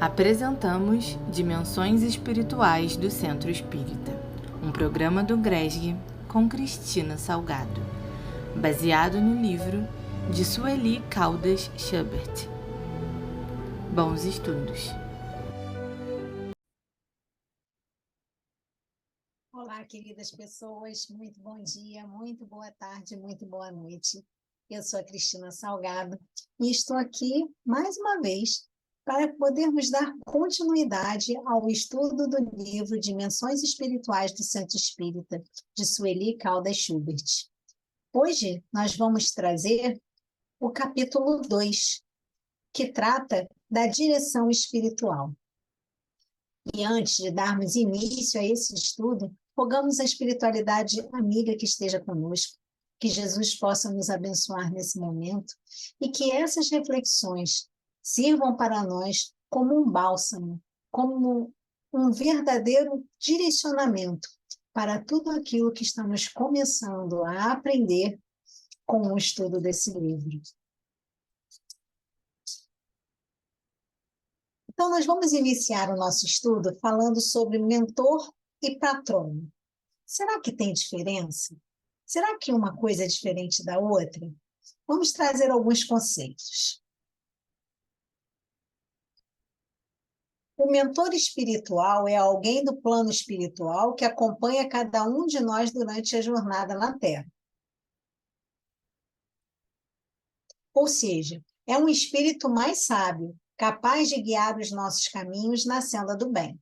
Apresentamos Dimensões Espirituais do Centro Espírita, um programa do GRESG com Cristina Salgado, baseado no livro de Sueli Caldas Schubert. Bons estudos! Olá, queridas pessoas, muito bom dia, muito boa tarde, muito boa noite. Eu sou a Cristina Salgado e estou aqui mais uma vez para podermos dar continuidade ao estudo do livro Dimensões Espirituais do Centro Espírita, de Sueli Caldas Schubert. Hoje nós vamos trazer o capítulo 2, que trata da direção espiritual. E antes de darmos início a esse estudo, rogamos a espiritualidade amiga que esteja conosco, que Jesus possa nos abençoar nesse momento e que essas reflexões sirvam para nós como um bálsamo, como um verdadeiro direcionamento para tudo aquilo que estamos começando a aprender com o estudo desse livro. Então, nós vamos iniciar o nosso estudo falando sobre mentor e patrono. Será que tem diferença? Será que uma coisa é diferente da outra? Vamos trazer alguns conceitos. O mentor espiritual é alguém do plano espiritual que acompanha cada um de nós durante a jornada na Terra. Ou seja, é um espírito mais sábio, capaz de guiar os nossos caminhos na senda do bem.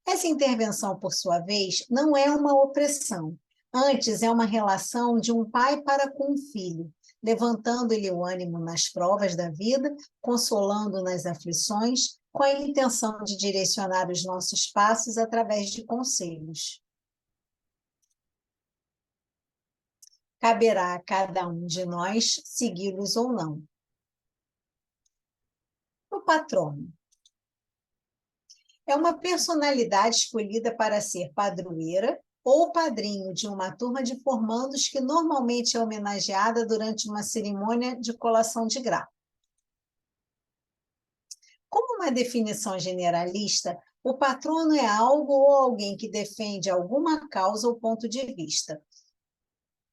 Essa intervenção, por sua vez, não é uma opressão. Antes, é uma relação de um pai para com um filho, levantando-lhe o ânimo nas provas da vida, consolando nas aflições, com a intenção de direcionar os nossos passos através de conselhos. Caberá a cada um de nós segui-los ou não. O patrono é uma personalidade escolhida para ser padroeira ou padrinho de uma turma de formandos que normalmente é homenageada durante uma cerimônia de colação de grau. Como uma definição generalista, o patrono é algo ou alguém que defende alguma causa ou ponto de vista.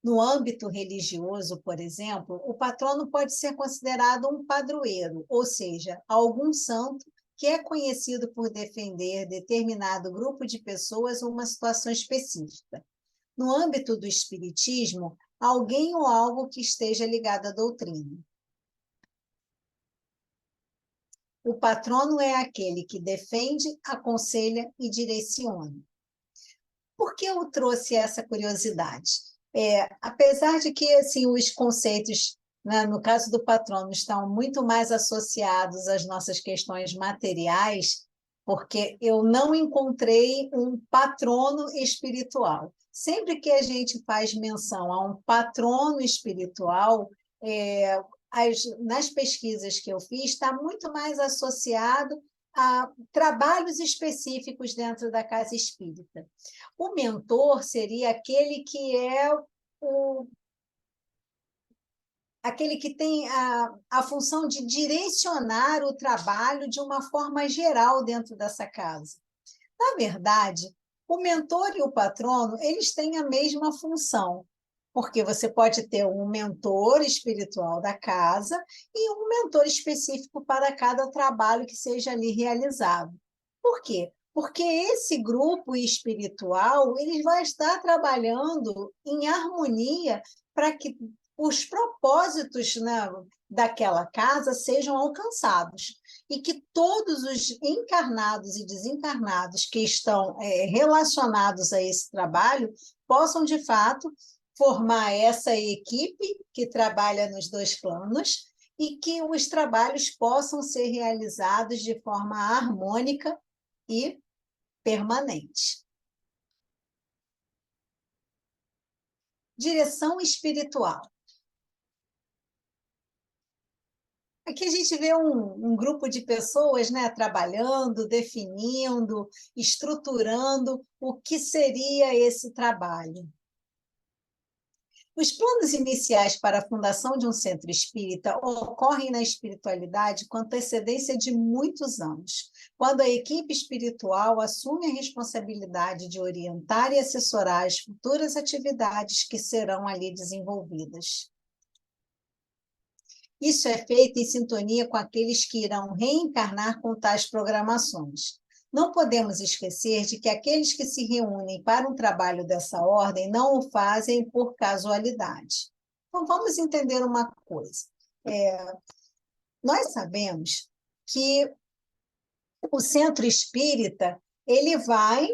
No âmbito religioso, por exemplo, o patrono pode ser considerado um padroeiro, ou seja, algum santo que é conhecido por defender determinado grupo de pessoas ou uma situação específica. No âmbito do espiritismo, alguém ou algo que esteja ligado à doutrina. O patrono é aquele que defende, aconselha e direciona. Por que eu trouxe essa curiosidade? Apesar de que assim, os conceitos, né, no caso do patrono, estão muito mais associados às nossas questões materiais, porque eu não encontrei um patrono espiritual. Sempre que a gente faz menção a um patrono espiritual, nas pesquisas que eu fiz, está muito mais associado a trabalhos específicos dentro da casa espírita. O mentor seria aquele que é aquele que tem a função de direcionar o trabalho de uma forma geral dentro dessa casa. Na verdade, o mentor e o patrono, eles têm a mesma função, porque você pode ter um mentor espiritual da casa e um mentor específico para cada trabalho que seja ali realizado. Por quê? Porque esse grupo espiritual ele vai estar trabalhando em harmonia para que os propósitos, né, daquela casa sejam alcançados e que todos os encarnados e desencarnados que estão relacionados a esse trabalho possam, de fato, formar essa equipe que trabalha nos dois planos e que os trabalhos possam ser realizados de forma harmônica e permanente. Direção espiritual. Aqui a gente vê um grupo de pessoas, né, trabalhando, definindo, estruturando o que seria esse trabalho. Os planos iniciais para a fundação de um centro espírita ocorrem na espiritualidade com antecedência de muitos anos, quando a equipe espiritual assume a responsabilidade de orientar e assessorar as futuras atividades que serão ali desenvolvidas. Isso é feito em sintonia com aqueles que irão reencarnar com tais programações. Não podemos esquecer de que aqueles que se reúnem para um trabalho dessa ordem não o fazem por casualidade. Então, vamos entender uma coisa. Nós sabemos que o centro espírita, ele vai,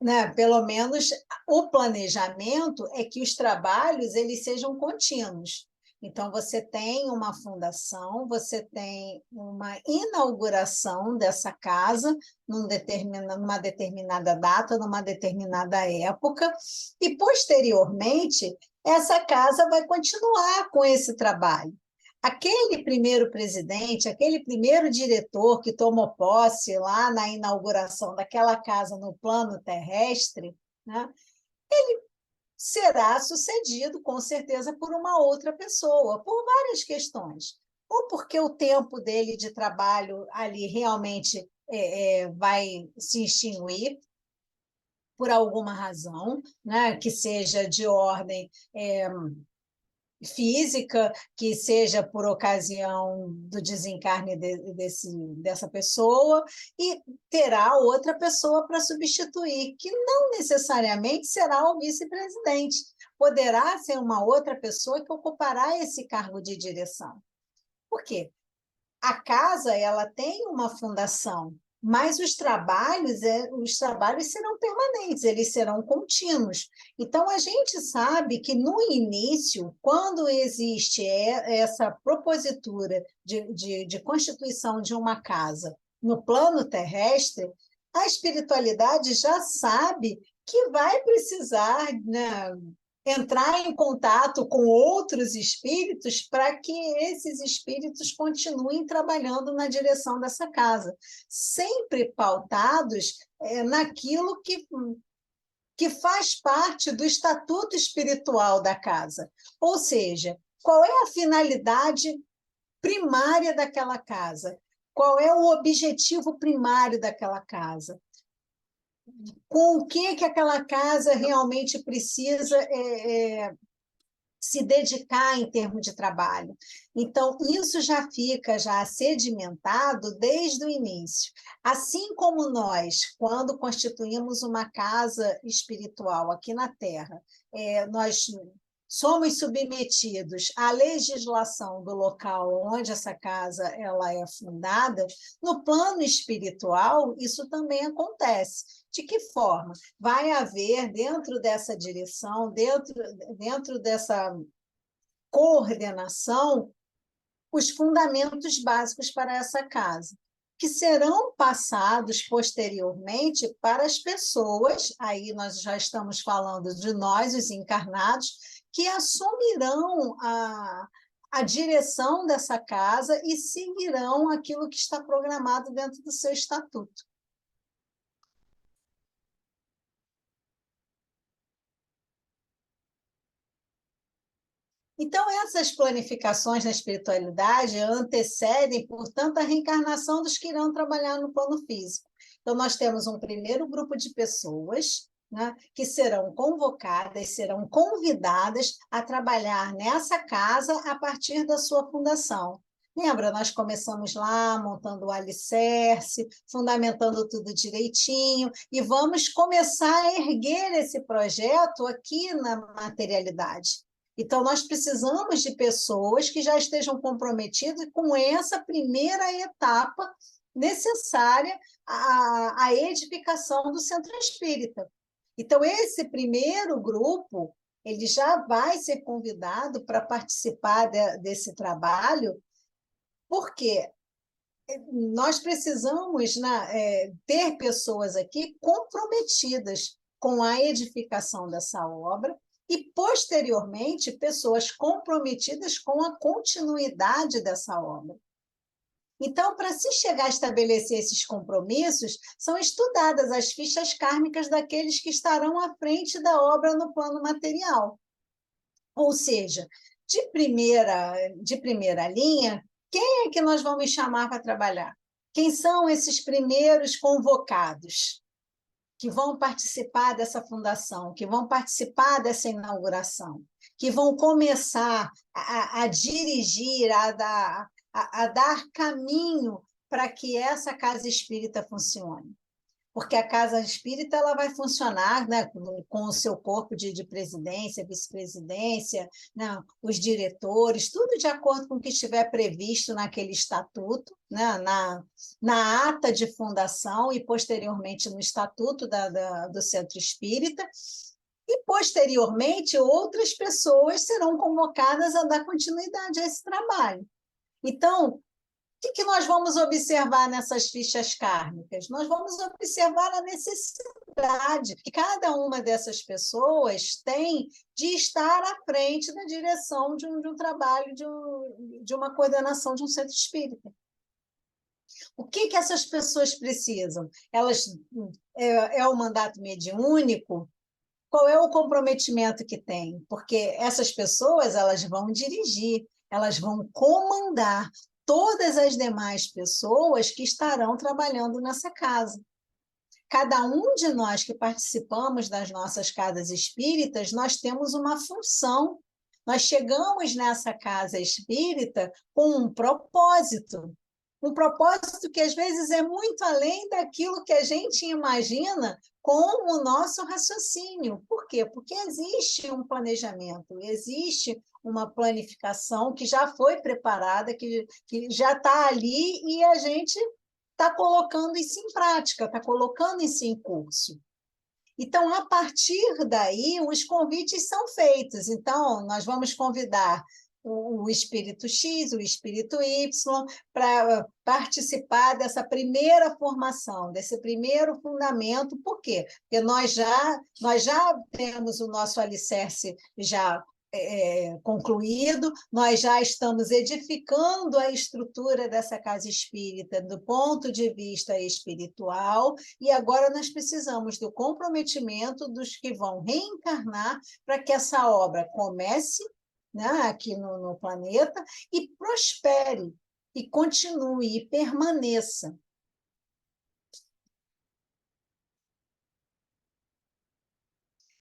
né, pelo menos o planejamento é que os trabalhos eles sejam contínuos. Então, você tem uma fundação, você tem uma inauguração dessa casa numa determinada data, numa determinada época, e, posteriormente, essa casa vai continuar com esse trabalho. Aquele primeiro presidente, aquele primeiro diretor que tomou posse lá na inauguração daquela casa no plano terrestre, né, ele será sucedido, com certeza, por uma outra pessoa, por várias questões. Ou porque o tempo dele de trabalho ali realmente vai se extinguir, por alguma razão, né, que seja de ordem física, que seja por ocasião do desencarne dessa pessoa, e terá outra pessoa para substituir, que não necessariamente será o vice-presidente. Poderá ser uma outra pessoa que ocupará esse cargo de direção. Por quê? A casa ela tem uma fundação, mas os trabalhos serão permanentes, eles serão contínuos. Então, a gente sabe que, no início, quando existe essa propositura de constituição de uma casa no plano terrestre, a espiritualidade já sabe que vai precisar, né, entrar em contato com outros espíritos para que esses espíritos continuem trabalhando na direção dessa casa, sempre pautados naquilo que faz parte do estatuto espiritual da casa. Ou seja, qual é a finalidade primária daquela casa? Qual é o objetivo primário daquela casa? Com o que aquela casa realmente precisa se dedicar em termos de trabalho. Então, isso já fica sedimentado desde o início. Assim como nós, quando constituímos uma casa espiritual aqui na Terra, nós somos submetidos à legislação do local onde essa casa ela é fundada, no plano espiritual, isso também acontece. De que forma? Vai haver, dentro dessa direção, dentro dessa coordenação, os fundamentos básicos para essa casa, que serão passados posteriormente para as pessoas, aí nós já estamos falando de nós, os encarnados, que assumirão a direção dessa casa e seguirão aquilo que está programado dentro do seu estatuto. Então, essas planificações na espiritualidade antecedem, portanto, a reencarnação dos que irão trabalhar no plano físico. Então, nós temos um primeiro grupo de pessoas, né, que serão convocadas, serão convidadas a trabalhar nessa casa a partir da sua fundação. Lembra, nós começamos lá montando o alicerce, fundamentando tudo direitinho, e vamos começar a erguer esse projeto aqui na materialidade. Então, nós precisamos de pessoas que já estejam comprometidas com essa primeira etapa necessária à edificação do centro espírita. Então, esse primeiro grupo, ele já vai ser convidado para participar desse trabalho, porque nós precisamos, né, ter pessoas aqui comprometidas com a edificação dessa obra, e, posteriormente, pessoas comprometidas com a continuidade dessa obra. Então, para se chegar a estabelecer esses compromissos, são estudadas as fichas kármicas daqueles que estarão à frente da obra no plano material. Ou seja, de primeira linha, quem é que nós vamos chamar para trabalhar? Quem são esses primeiros convocados que vão participar dessa fundação, que vão participar dessa inauguração, que vão começar a dirigir, a dar caminho para que essa casa espírita funcione? Porque a casa espírita ela vai funcionar, né, com o seu corpo de presidência, vice-presidência, né, os diretores, tudo de acordo com o que estiver previsto naquele estatuto, né, na ata de fundação e, posteriormente, no estatuto do Centro Espírita. E, posteriormente, outras pessoas serão convocadas a dar continuidade a esse trabalho. Então, o que nós vamos observar nessas fichas kármicas? Nós vamos observar a necessidade que cada uma dessas pessoas tem de estar à frente da direção de um trabalho, de uma coordenação de um centro espírita. O que essas pessoas precisam? É o mandato mediúnico? Qual é o comprometimento que tem? Porque essas pessoas elas vão dirigir, elas vão comandar todas as demais pessoas que estarão trabalhando nessa casa. Cada um de nós que participamos das nossas casas espíritas, nós temos uma função. Nós chegamos nessa casa espírita com um propósito que às vezes é muito além daquilo que a gente imagina com o nosso raciocínio. Por quê? Porque existe um planejamento, existe uma planificação que já foi preparada, que já está ali e a gente está colocando isso em prática, está colocando isso em curso. Então, a partir daí, os convites são feitos. Então, nós vamos convidar o espírito X, o espírito Y, para participar dessa primeira formação, desse primeiro fundamento. Por quê? Porque nós já temos o nosso alicerce já concluído, nós já estamos edificando a estrutura dessa casa espírita do ponto de vista espiritual, e agora nós precisamos do comprometimento dos que vão reencarnar para que essa obra comece, né, aqui no planeta e prospere, e continue, e permaneça.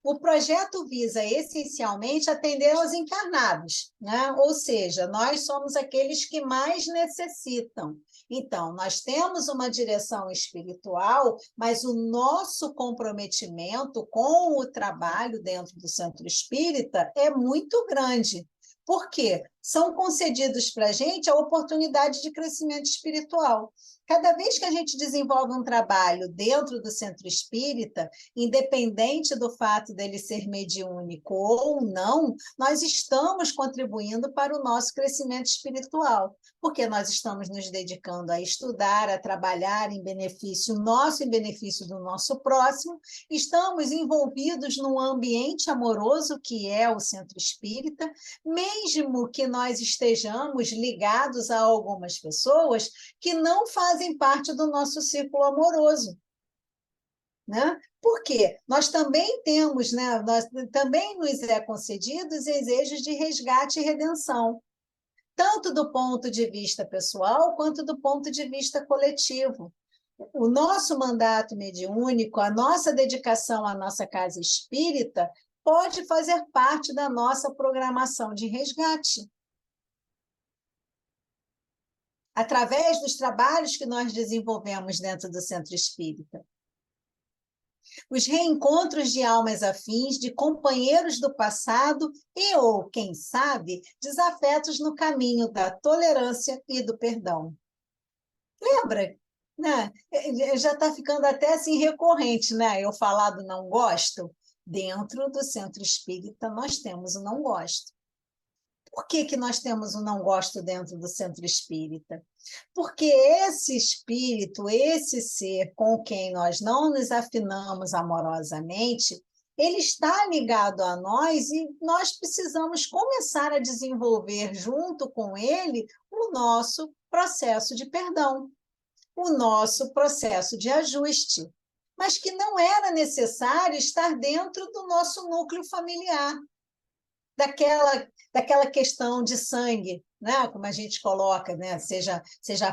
O projeto visa, essencialmente, atender aos encarnados, né? Ou seja, nós somos aqueles que mais necessitam. Então, nós temos uma direção espiritual, mas o nosso comprometimento com o trabalho dentro do Centro Espírita é muito grande. Por quê? São concedidos para a gente a oportunidade de crescimento espiritual. Cada vez que a gente desenvolve um trabalho dentro do Centro Espírita, independente do fato dele ser mediúnico ou não, nós estamos contribuindo para o nosso crescimento espiritual, porque nós estamos nos dedicando a estudar, a trabalhar em benefício nosso, em benefício do nosso próximo, estamos envolvidos num ambiente amoroso que é o Centro Espírita, mesmo que nós estejamos ligados a algumas pessoas que não fazem parte do nosso círculo amoroso. Né? Por quê? Nós também temos, né, também nos é concedidos desejos de resgate e redenção, tanto do ponto de vista pessoal quanto do ponto de vista coletivo. O nosso mandato mediúnico, a nossa dedicação à nossa casa espírita, pode fazer parte da nossa programação de resgate. Através dos trabalhos que nós desenvolvemos dentro do Centro Espírita. Os reencontros de almas afins, de companheiros do passado e, ou, quem sabe, desafetos no caminho da tolerância e do perdão. Lembra? Né? Já está ficando até assim recorrente, né? Eu falar do não gosto. Dentro do Centro Espírita nós temos o não gosto. Por que nós temos o não gosto dentro do Centro Espírita? Porque esse espírito, esse ser com quem nós não nos afinamos amorosamente, ele está ligado a nós e nós precisamos começar a desenvolver junto com ele o nosso processo de perdão, o nosso processo de ajuste, mas que não era necessário estar dentro do nosso núcleo familiar. daquela questão de sangue, né? Como a gente coloca, né? Seja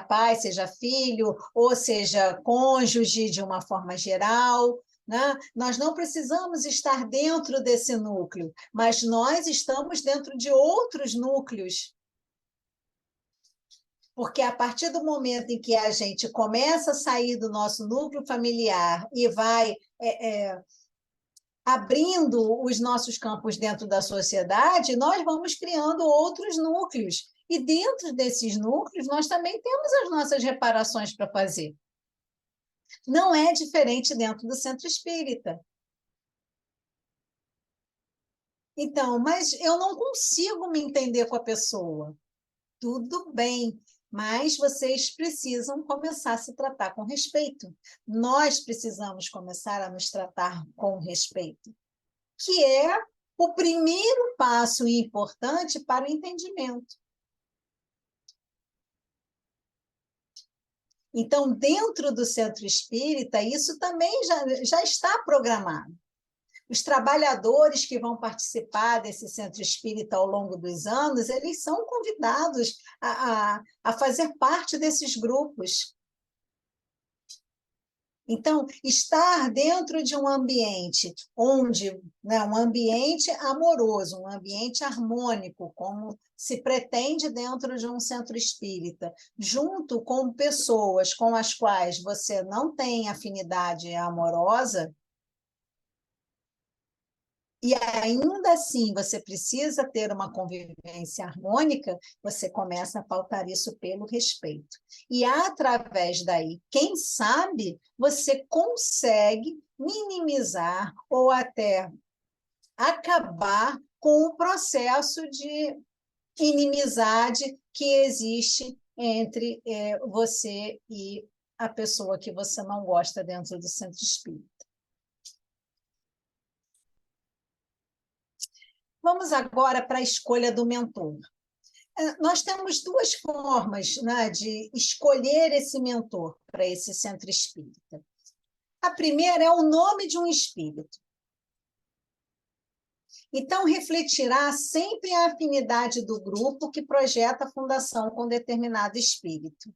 pai, seja filho, ou seja cônjuge de uma forma geral. Né? Nós não precisamos estar dentro desse núcleo, mas nós estamos dentro de outros núcleos. Porque a partir do momento em que a gente começa a sair do nosso núcleo familiar e vai abrindo os nossos campos dentro da sociedade, nós vamos criando outros núcleos. E dentro desses núcleos, nós também temos as nossas reparações para fazer. Não é diferente dentro do centro espírita. Então, mas eu não consigo me entender com a pessoa. Tudo bem, mas vocês precisam começar a se tratar com respeito. Nós precisamos começar a nos tratar com respeito, que é o primeiro passo importante para o entendimento. Então, dentro do centro espírita, isso também já está programado. Os trabalhadores que vão participar desse centro espírita ao longo dos anos, eles são convidados a fazer parte desses grupos. Então, estar dentro de um ambiente onde, né, um ambiente amoroso, um ambiente harmônico, como se pretende dentro de um centro espírita, junto com pessoas com as quais você não tem afinidade amorosa, e ainda assim você precisa ter uma convivência harmônica, você começa a pautar isso pelo respeito. E através daí, quem sabe, você consegue minimizar ou até acabar com o processo de inimizade que existe entre você e a pessoa que você não gosta dentro do centro espírita. Vamos agora para a escolha do mentor. Nós temos duas formas, né, de escolher esse mentor para esse centro espírita. A primeira é o nome de um espírito. Então, refletirá sempre a afinidade do grupo que projeta a fundação com determinado espírito.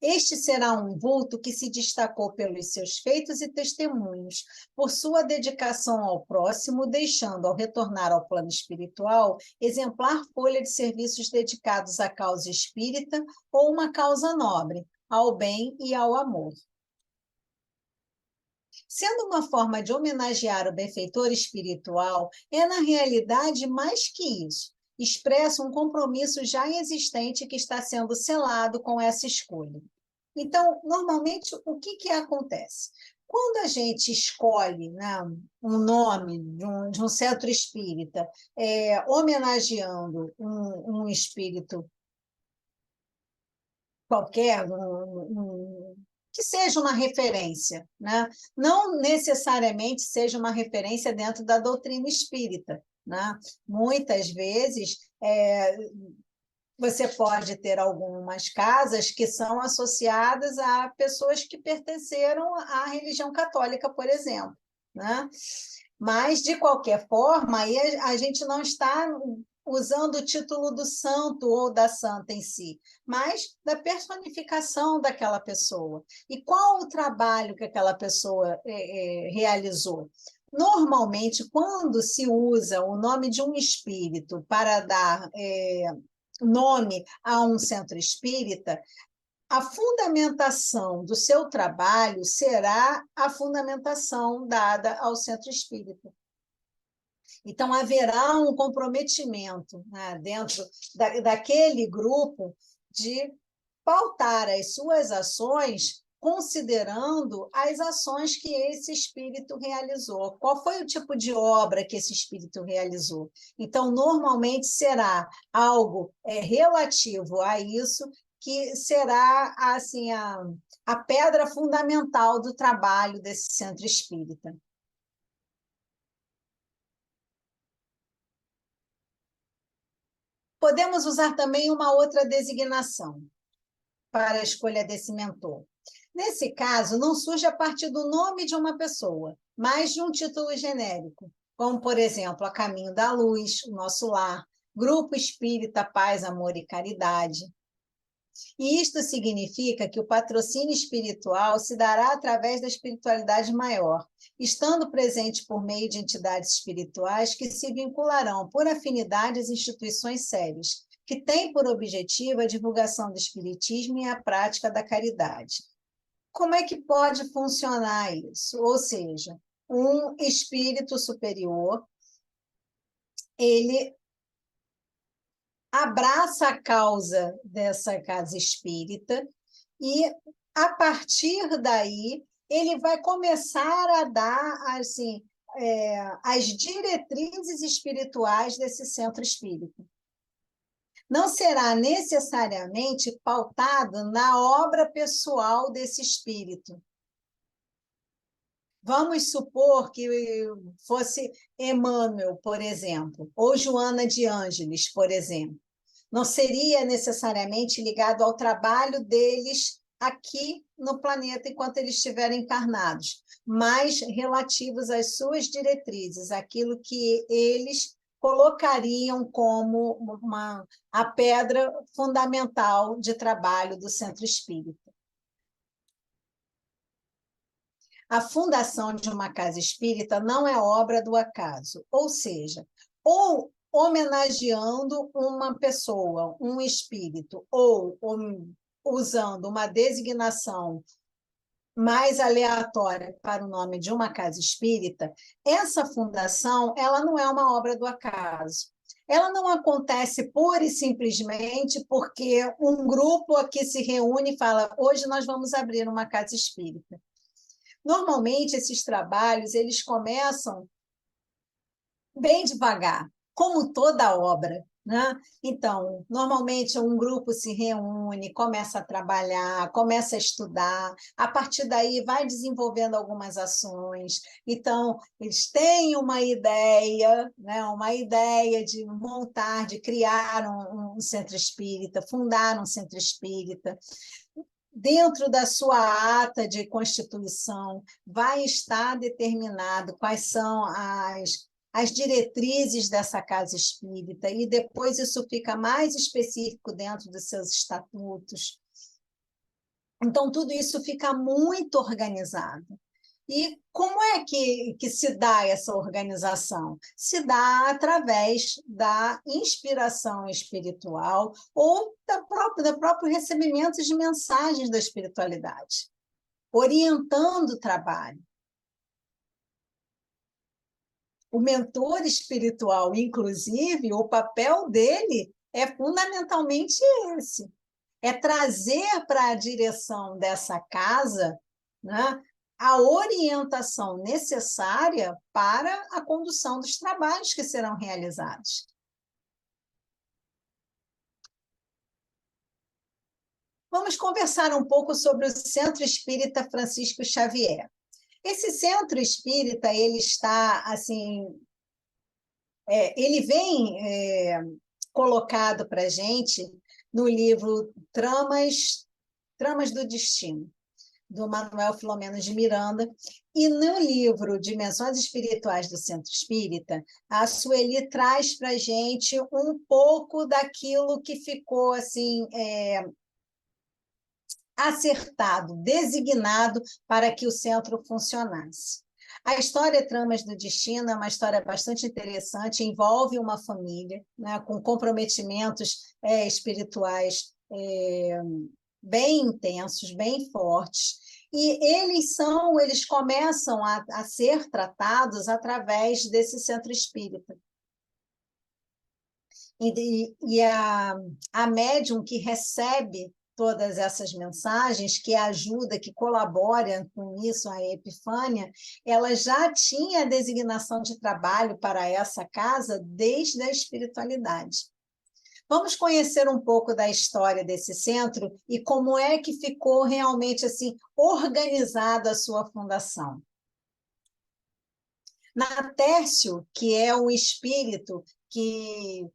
Este será um vulto que se destacou pelos seus feitos e testemunhos, por sua dedicação ao próximo, deixando, ao retornar ao plano espiritual, exemplar folha de serviços dedicados à causa espírita ou uma causa nobre, ao bem e ao amor. Sendo uma forma de homenagear o benfeitor espiritual, é na realidade mais que isso. Expressa um compromisso já existente que está sendo selado com essa escolha. Então, normalmente, o que acontece? Quando a gente escolhe, né, um nome de um centro espírita, homenageando um espírito qualquer, que seja uma referência, né? Não necessariamente seja uma referência dentro da doutrina espírita. Né? Muitas vezes, você pode ter algumas casas que são associadas a pessoas que pertenceram à religião católica, por exemplo. Né? Mas, de qualquer forma, aí a gente não está usando o título do santo ou da santa em si, mas da personificação daquela pessoa. E qual o trabalho que aquela pessoa realizou? Normalmente, quando se usa o nome de um espírito para dar nome a um centro espírita, a fundamentação do seu trabalho será a fundamentação dada ao centro espírita. Então, haverá um comprometimento, né, dentro daquele grupo de pautar as suas ações considerando as ações que esse espírito realizou. Qual foi o tipo de obra que esse espírito realizou? Então, normalmente será algo relativo a isso, que será assim, a pedra fundamental do trabalho desse centro espírita. Podemos usar também uma outra designação para a escolha desse mentor. Nesse caso, não surge a partir do nome de uma pessoa, mas de um título genérico. como, por exemplo, a Caminho da Luz, o Nosso Lar, Grupo Espírita Paz, Amor e Caridade. E isto significa que o patrocínio espiritual se dará através da espiritualidade maior, estando presente por meio de entidades espirituais que se vincularão por afinidade às instituições sérias, que têm por objetivo a divulgação do espiritismo e a prática da caridade. Como é que pode funcionar isso? Ou seja, um espírito superior, ele abraça a causa dessa casa espírita e, a partir daí, ele vai começar a dar assim, as diretrizes espirituais desse centro espírita. Não será necessariamente pautado na obra pessoal desse espírito. Vamos supor que fosse Emmanuel, por exemplo, ou Joana de Ângeles, por exemplo. Não seria necessariamente ligado ao trabalho deles aqui no planeta enquanto eles estiverem encarnados, mas relativos às suas diretrizes, aquilo que eles colocariam como a pedra fundamental de trabalho do Centro Espírita. A fundação de uma casa espírita não é obra do acaso, ou seja, ou homenageando uma pessoa, um espírito, ou usando uma designação mais aleatória para o nome de uma casa espírita, essa fundação ela não é uma obra do acaso. Ela não acontece pura e simplesmente porque um grupo aqui se reúne e fala: hoje nós vamos abrir uma casa espírita. Normalmente, esses trabalhos eles começam bem devagar, como toda obra, né? Então, normalmente um grupo se reúne, começa a trabalhar, começa a estudar, a partir daí vai desenvolvendo algumas ações. Então, eles têm uma ideia, né? Uma ideia de montar, de criar um centro espírita, fundar um centro espírita. Dentro da sua ata de constituição, vai estar determinado quais são as diretrizes dessa casa espírita, e depois isso fica mais específico dentro dos seus estatutos. Então, tudo isso fica muito organizado. E como é que se dá essa organização? Se dá através da inspiração espiritual ou do próprio recebimento de mensagens da espiritualidade, orientando o trabalho. O mentor espiritual, inclusive, o papel dele é fundamentalmente esse: é trazer para a direção dessa casa, né, a orientação necessária para a condução dos trabalhos que serão realizados. Vamos conversar um pouco sobre o Centro Espírita Francisco Xavier. Esse Centro Espírita, ele está assim, ele vem colocado para a gente no livro Tramas do Destino, do Manuel Filomeno de Miranda, e no livro Dimensões Espirituais do Centro Espírita, a Sueli traz para a gente um pouco daquilo que ficou assim acertado, designado para que o centro funcionasse. A história Tramas do Destino é uma história bastante interessante, envolve uma família, né, com comprometimentos espirituais bem intensos, bem fortes, e eles começam a ser tratados através desse centro espírita. E a médium que recebe todas essas mensagens, que ajuda, que colabora com isso, a Epifânia, ela já tinha a designação de trabalho para essa casa desde a espiritualidade. Vamos conhecer um pouco da história desse centro e como é que ficou realmente assim organizada a sua fundação. Natércio, que é um espírito que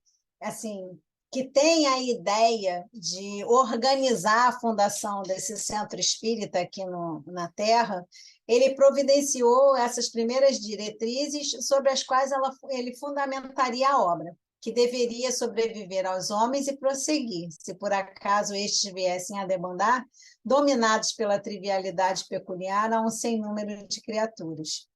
assim que tem a ideia de organizar a fundação desse centro espírita aqui na Terra, ele providenciou essas primeiras diretrizes sobre as quais ele fundamentaria a obra, que deveria sobreviver aos homens e prosseguir, se por acaso estes viessem a debandar, dominados pela trivialidade peculiar a um sem número de criaturas.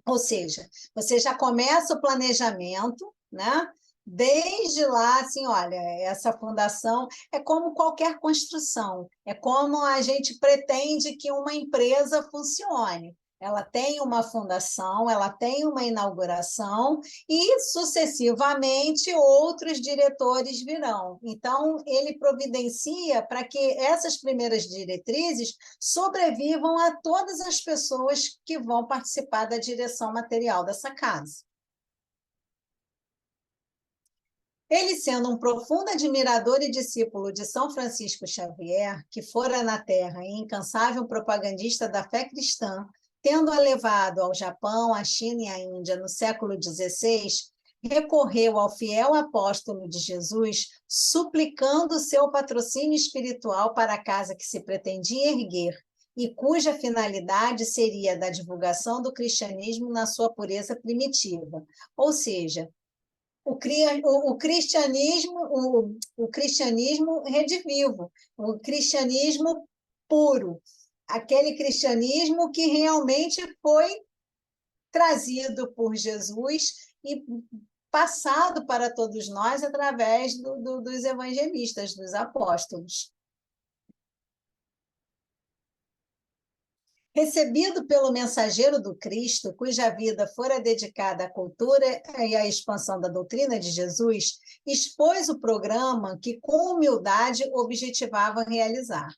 Ou seja, você já começa o planejamento, né? Desde lá, assim, olha, essa fundação é como qualquer construção, é como a gente pretende que uma empresa funcione. Ela tem uma fundação, ela tem uma inauguração e, sucessivamente, outros diretores virão. Então, ele providencia para que essas primeiras diretrizes sobrevivam a todas as pessoas que vão participar da direção material dessa casa. Ele, sendo um profundo admirador e discípulo de São Francisco Xavier, que fora na Terra e incansável propagandista da fé cristã, tendo-a levado ao Japão, à China e à Índia no século XVI, recorreu ao fiel apóstolo de Jesus, suplicando seu patrocínio espiritual para a casa que se pretendia erguer, e cuja finalidade seria a da divulgação do cristianismo na sua pureza primitiva, ou seja, o cristianismo redivivo, o cristianismo puro, aquele cristianismo que realmente foi trazido por Jesus e passado para todos nós através dos evangelistas, dos apóstolos. Recebido pelo mensageiro do Cristo, cuja vida fora dedicada à cultura e à expansão da doutrina de Jesus, expôs o programa que, com humildade, objetivava realizar.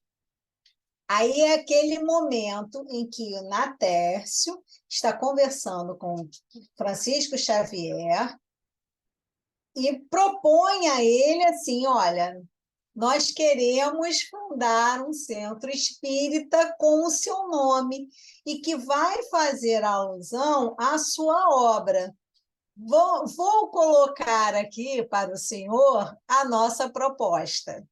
Aí é aquele momento em que o Natércio está conversando com Francisco Xavier e propõe a ele assim, olha, nós queremos fundar um centro espírita com o seu nome e que vai fazer alusão à sua obra. Vou colocar aqui para o senhor a nossa proposta.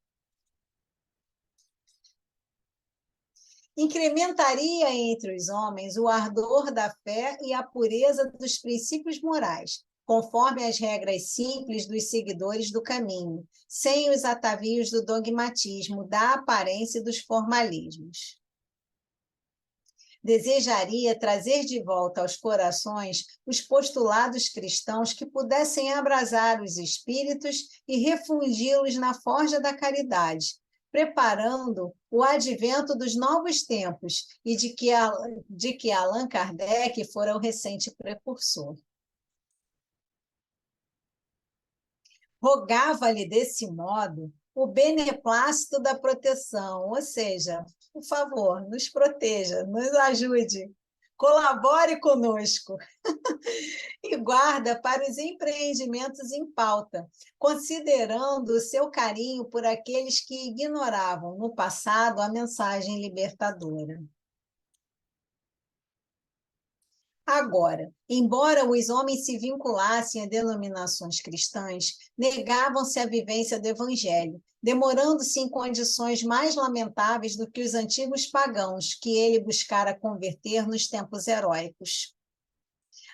Incrementaria entre os homens o ardor da fé e a pureza dos princípios morais, conforme as regras simples dos seguidores do caminho, sem os atavios do dogmatismo, da aparência e dos formalismos. Desejaria trazer de volta aos corações os postulados cristãos que pudessem abrasar os espíritos e refundi-los na forja da caridade, preparando o advento dos novos tempos e de que Allan Kardec fora o recente precursor. Rogava-lhe, desse modo, o beneplácito da proteção, ou seja, por favor, nos proteja, nos ajude, colabore conosco e guarda para os empreendimentos em pauta, considerando o seu carinho por aqueles que ignoravam no passado a mensagem libertadora. Agora, embora os homens se vinculassem a denominações cristãs, negavam-se à vivência do Evangelho, demorando-se em condições mais lamentáveis do que os antigos pagãos, que ele buscara converter nos tempos heróicos.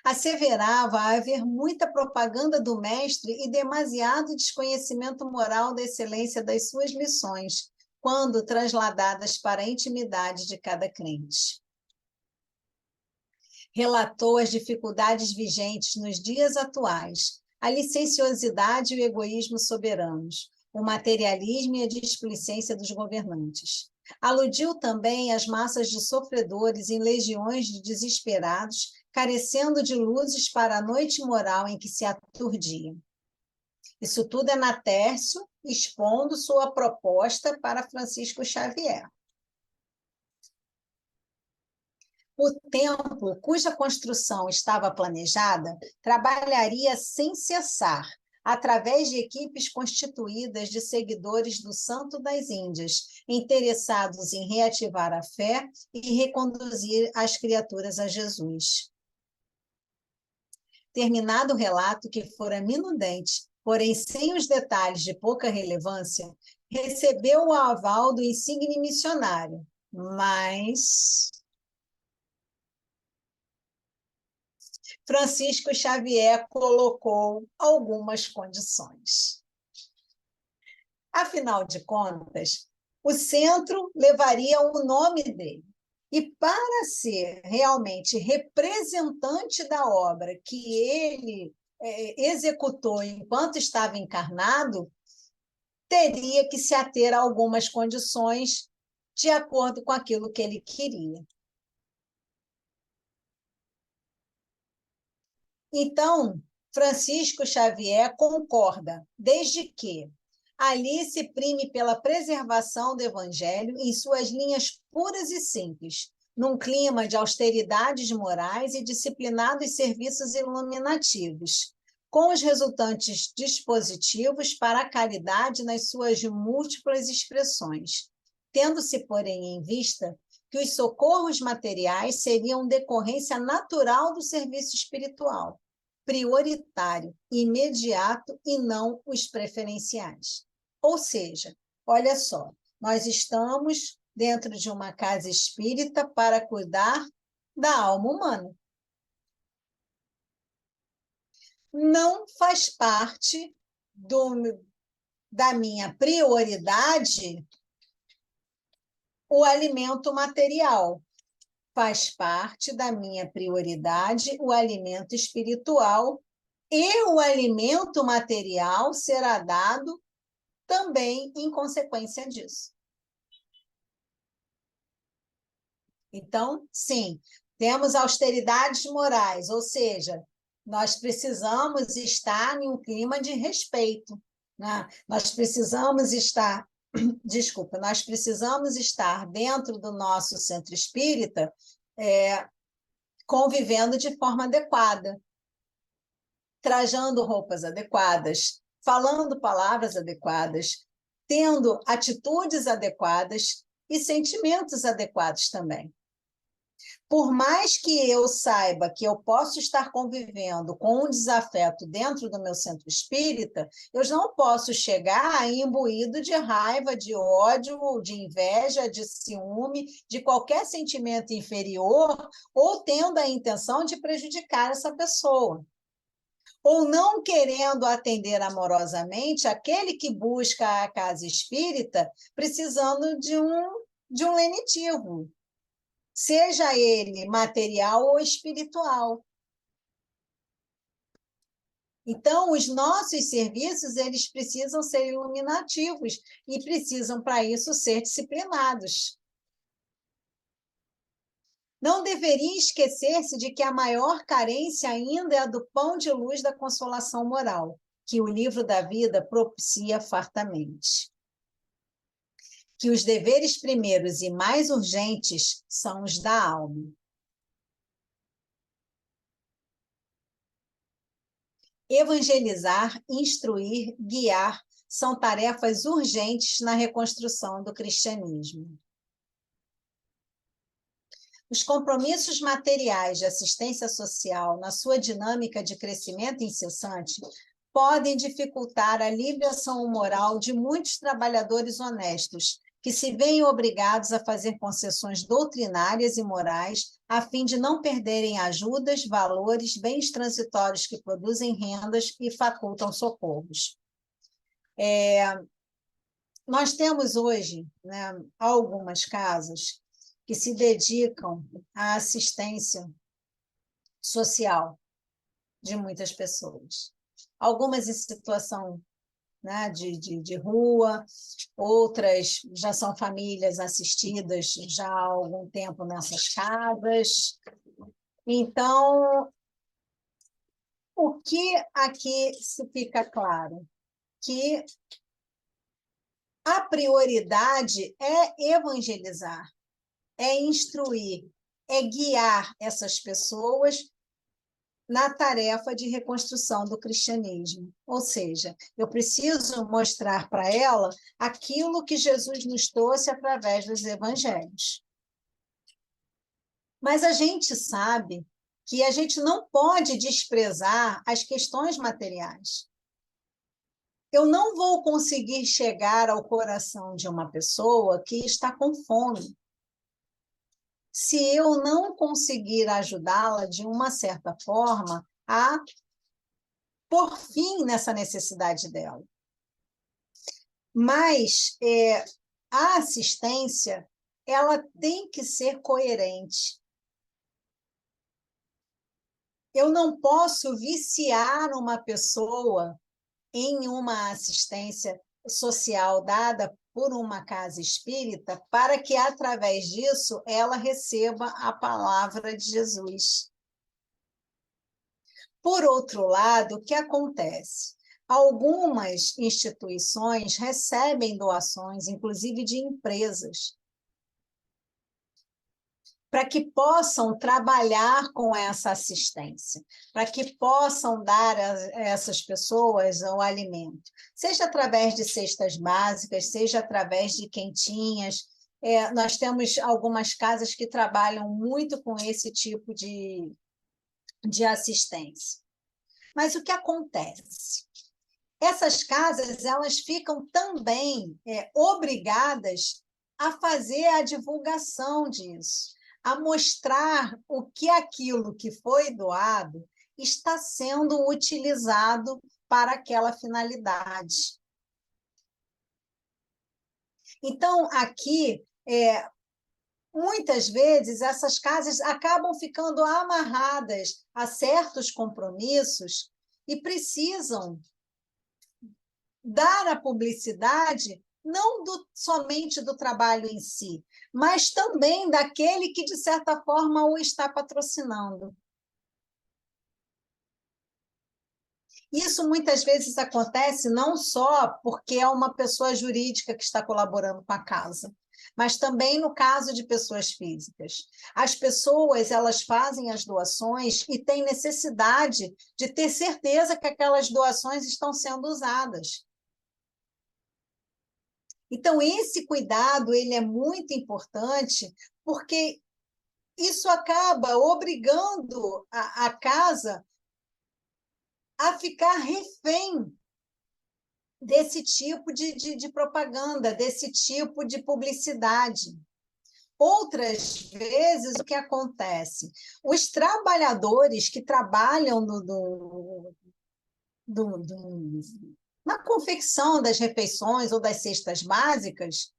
Asseverava haver muita propaganda do mestre e demasiado desconhecimento moral da excelência das suas lições, quando transladadas para a intimidade de cada crente. Relatou as dificuldades vigentes nos dias atuais, a licenciosidade e o egoísmo soberanos, o materialismo e a displicência dos governantes. Aludiu também às massas de sofredores em legiões de desesperados, carecendo de luzes para a noite moral em que se aturdiam. Isso tudo é Natércio expondo sua proposta para Francisco Xavier. O templo, cuja construção estava planejada, trabalharia sem cessar, através de equipes constituídas de seguidores do Santo das Índias, interessados em reativar a fé e reconduzir as criaturas a Jesus. Terminado o relato, que fora minudente, porém sem os detalhes de pouca relevância, recebeu o aval do insigne missionário, mas Francisco Xavier colocou algumas condições. Afinal de contas, o centro levaria o nome dele. E para ser realmente representante da obra que ele executou enquanto estava encarnado, teria que se ater a algumas condições de acordo com aquilo que ele queria. Então, Francisco Xavier concorda, desde que ali se prime pela preservação do Evangelho em suas linhas puras e simples, num clima de austeridades morais e disciplinados serviços iluminativos, com os resultantes dispositivos para a caridade nas suas múltiplas expressões, tendo-se, porém, em vista que os socorros materiais seriam decorrência natural do serviço espiritual, prioritário, imediato e não os preferenciais. Ou seja, olha só, nós estamos dentro de uma casa espírita para cuidar da alma humana. Não faz parte da minha prioridade o alimento material. Faz parte da minha prioridade o alimento espiritual e o alimento material será dado também em consequência disso. Então, sim, temos austeridades morais, ou seja, nós precisamos estar em um clima de respeito, né? Nós precisamos estar nós precisamos estar dentro do nosso centro espírita convivendo de forma adequada, trajando roupas adequadas, falando palavras adequadas, tendo atitudes adequadas e sentimentos adequados também. Por mais que eu saiba que eu posso estar convivendo com um desafeto dentro do meu centro espírita, eu não posso chegar imbuído de raiva, de ódio, de inveja, de ciúme, de qualquer sentimento inferior, ou tendo a intenção de prejudicar essa pessoa. Ou não querendo atender amorosamente aquele que busca a casa espírita precisando de um lenitivo, seja ele material ou espiritual. Então, os nossos serviços, eles precisam ser iluminativos e precisam, para isso, ser disciplinados. Não deveria esquecer-se de que a maior carência ainda é a do pão de luz da consolação moral, que o livro da vida propicia fartamente. Que os deveres primeiros e mais urgentes são os da alma. Evangelizar, instruir, guiar são tarefas urgentes na reconstrução do cristianismo. Os compromissos materiais de assistência social, na sua dinâmica de crescimento incessante, podem dificultar a livre ação moral de muitos trabalhadores honestos, que se veem obrigados a fazer concessões doutrinárias e morais, a fim de não perderem ajudas, valores, bens transitórios que produzem rendas e facultam socorros. Nós temos hoje, né, algumas casas que se dedicam à assistência social de muitas pessoas. Algumas em situação, né, de rua, outras já são famílias assistidas já há algum tempo nessas casas. Então, o que aqui se fica claro? Que a prioridade é evangelizar, é instruir, é guiar essas pessoas na tarefa de reconstrução do cristianismo. Ou seja, eu preciso mostrar para ela aquilo que Jesus nos trouxe através dos evangelhos. Mas a gente sabe que a gente não pode desprezar as questões materiais. Eu não vou conseguir chegar ao coração de uma pessoa que está com fome se eu não conseguir ajudá-la de uma certa forma a pôr fim nessa necessidade dela. Mas a assistência, ela tem que ser coerente. Eu não posso viciar uma pessoa em uma assistência social dada por uma casa espírita para que, através disso, ela receba a palavra de Jesus. Por outro lado, o que acontece? Algumas instituições recebem doações, inclusive de empresas, para que possam trabalhar com essa assistência, para que possam dar a essas pessoas o alimento, seja através de cestas básicas, seja através de quentinhas. Nós temos algumas casas que trabalham muito com esse tipo de assistência. Mas o que acontece? Essas casas, elas ficam também obrigadas a fazer a divulgação disso, a mostrar o que aquilo que foi doado está sendo utilizado para aquela finalidade. Então, aqui, muitas vezes, essas casas acabam ficando amarradas a certos compromissos e precisam dar a publicidade não somente do trabalho em si, mas também daquele que, de certa forma, o está patrocinando. Isso muitas vezes acontece não só porque é uma pessoa jurídica que está colaborando com a casa, mas também no caso de pessoas físicas. As pessoas, elas fazem as doações e têm necessidade de ter certeza que aquelas doações estão sendo usadas. Então, esse cuidado ele é muito importante, porque isso acaba obrigando a casa a ficar refém desse tipo de propaganda, desse tipo de publicidade. Outras vezes, o que acontece? Os trabalhadores que trabalham na confecção das refeições ou das cestas básicas,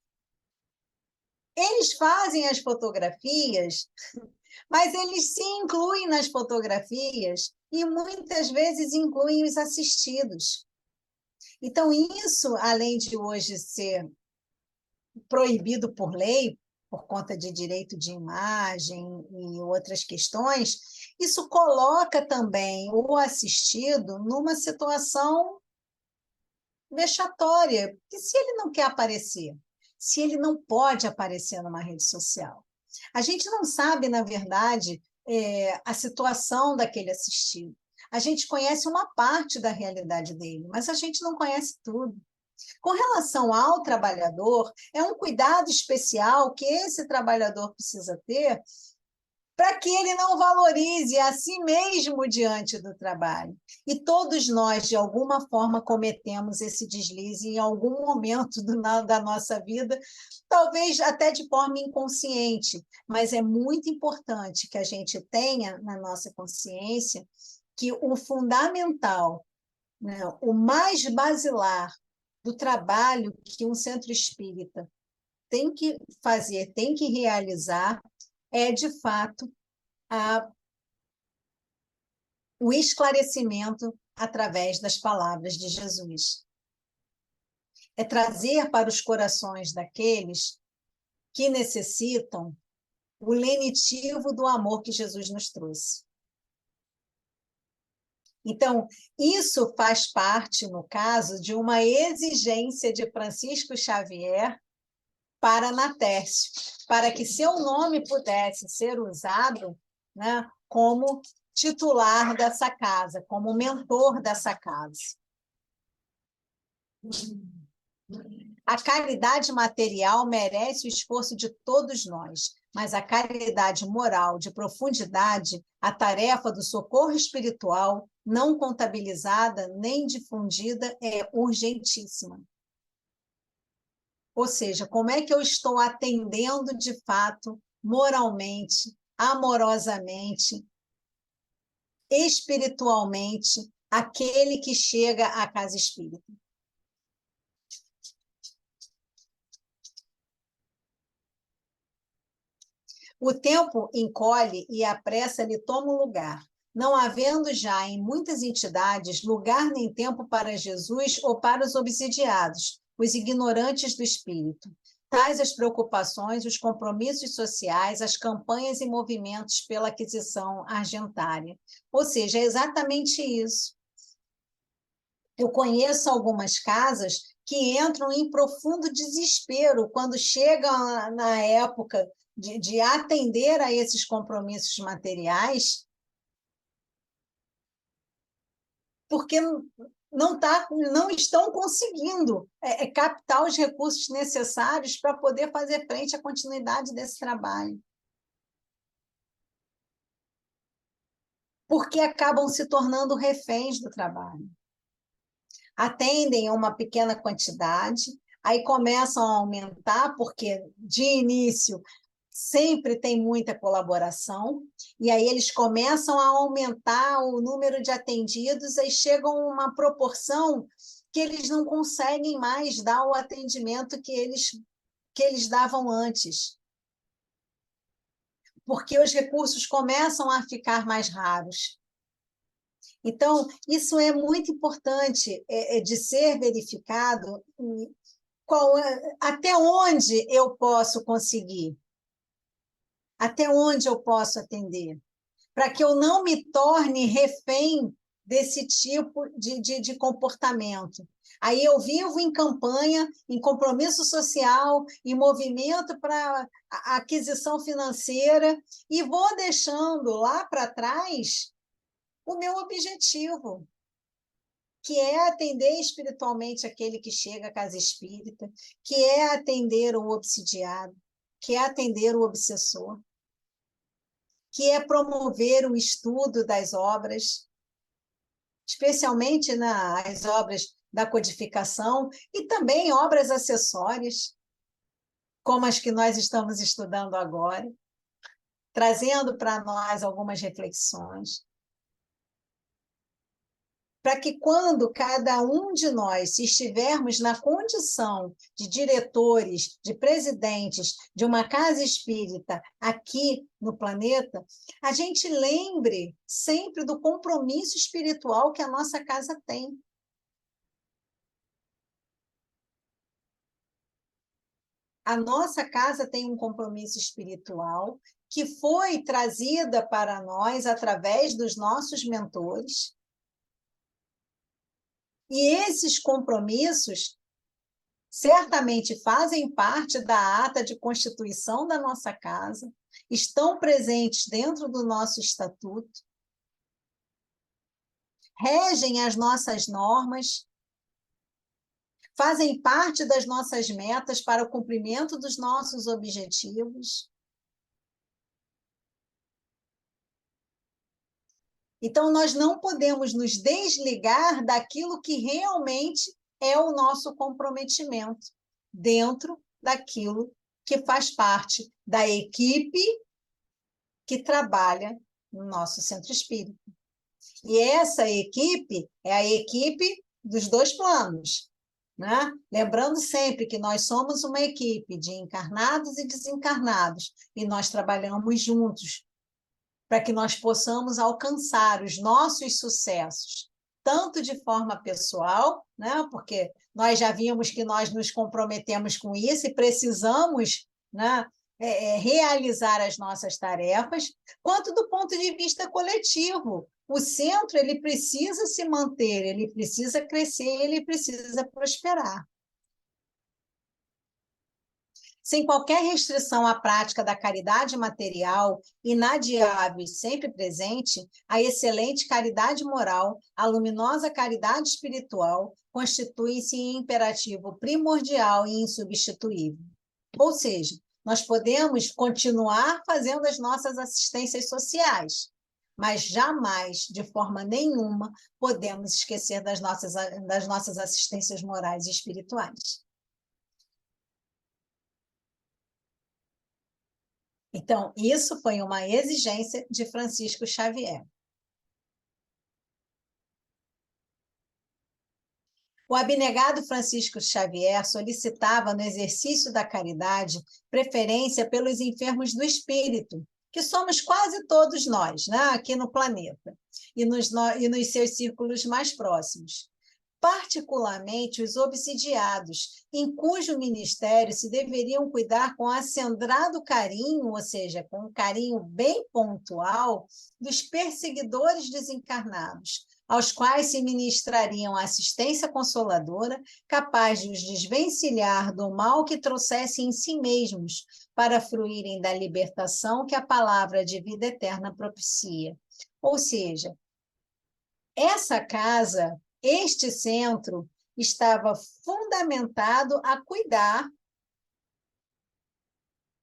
eles fazem as fotografias, mas eles se incluem nas fotografias e muitas vezes incluem os assistidos. Então, isso, além de hoje ser proibido por lei, por conta de direito de imagem e outras questões, isso coloca também o assistido numa situação vexatória, porque se ele não quer aparecer, se ele não pode aparecer numa rede social, a gente não sabe, na verdade, a situação daquele assistido. A gente conhece uma parte da realidade dele, mas a gente não conhece tudo. Com relação ao trabalhador, é um cuidado especial que esse trabalhador precisa ter para que ele não valorize a si mesmo diante do trabalho. E todos nós, de alguma forma, cometemos esse deslize em algum momento da nossa vida, talvez até de forma inconsciente, mas é muito importante que a gente tenha na nossa consciência que o fundamental, né, o mais basilar do trabalho que um centro espírita tem que fazer, tem que realizar, é, de fato, o esclarecimento através das palavras de Jesus. É trazer para os corações daqueles que necessitam o lenitivo do amor que Jesus nos trouxe. Então, isso faz parte, no caso, de uma exigência de Francisco Xavier para Natércio, para que seu nome pudesse ser usado, né, como titular dessa casa, como mentor dessa casa. A caridade material merece o esforço de todos nós, mas a caridade moral de profundidade, a tarefa do socorro espiritual, não contabilizada nem difundida é urgentíssima. Ou seja, como é que eu estou atendendo de fato, moralmente, amorosamente, espiritualmente, aquele que chega à casa espírita? O tempo encolhe e a pressa lhe toma o lugar, não havendo já em muitas entidades lugar nem tempo para Jesus ou para os obsidiados, os ignorantes do espírito. Tais as preocupações, os compromissos sociais, as campanhas e movimentos pela aquisição argentária. Ou seja, é exatamente isso. Eu conheço algumas casas que entram em profundo desespero quando chegam na época de atender a esses compromissos materiais, porque não estão conseguindo captar os recursos necessários para poder fazer frente à continuidade desse trabalho. Porque acabam se tornando reféns do trabalho. Atendem a uma pequena quantidade, aí começam a aumentar, porque de início sempre tem muita colaboração, e aí eles começam a aumentar o número de atendidos, aí chegam a uma proporção que eles não conseguem mais dar o atendimento que eles davam antes, porque os recursos começam a ficar mais raros. Então, isso é muito importante de ser verificado, até onde eu posso conseguir, até onde eu posso atender, para que eu não me torne refém desse tipo de comportamento. Aí eu vivo em campanha, em compromisso social, em movimento para aquisição financeira, e vou deixando lá para trás o meu objetivo, que é atender espiritualmente aquele que chega à casa espírita, que é atender o obsidiado, que é atender o obsessor, que é promover o estudo das obras, especialmente nas obras da codificação e também obras acessórias, como as que nós estamos estudando agora, trazendo para nós algumas reflexões, para que quando cada um de nós, se estivermos na condição de diretores, de presidentes de uma casa espírita aqui no planeta, a gente lembre sempre do compromisso espiritual que a nossa casa tem. A nossa casa tem um compromisso espiritual que foi trazida para nós através dos nossos mentores. E esses compromissos certamente fazem parte da ata de constituição da nossa casa, estão presentes dentro do nosso estatuto, regem as nossas normas, fazem parte das nossas metas para o cumprimento dos nossos objetivos. Então, nós não podemos nos desligar daquilo que realmente é o nosso comprometimento, dentro daquilo que faz parte da equipe que trabalha no nosso centro espírita. E essa equipe é a equipe dos dois planos, né? Lembrando sempre que nós somos uma equipe de encarnados e desencarnados, e nós trabalhamos juntos para que nós possamos alcançar os nossos sucessos, tanto de forma pessoal, né? Porque nós já vimos que nós nos comprometemos com isso e precisamos, né, realizar as nossas tarefas, quanto do ponto de vista coletivo. O centro ele precisa se manter, ele precisa crescer, ele precisa prosperar. Sem qualquer restrição à prática da caridade material, inadiável e sempre presente, a excelente caridade moral, a luminosa caridade espiritual, constituem-se em imperativo primordial e insubstituível. Ou seja, nós podemos continuar fazendo as nossas assistências sociais, mas jamais, de forma nenhuma, podemos esquecer das nossas assistências morais e espirituais. Então, isso foi uma exigência de Francisco Xavier. O abnegado Francisco Xavier solicitava, no exercício da caridade, preferência pelos enfermos do espírito, que somos quase todos nós, né, aqui no planeta, e nos seus círculos mais próximos. Particularmente os obsidiados, em cujo ministério se deveriam cuidar com acendrado carinho, ou seja, com um carinho bem pontual, dos perseguidores desencarnados, aos quais se ministrariam assistência consoladora, capaz de os desvencilhar do mal que trouxessem em si mesmos, para fruírem da libertação que a palavra de vida eterna propicia. Ou seja, essa casa, este centro, estava fundamentado a cuidar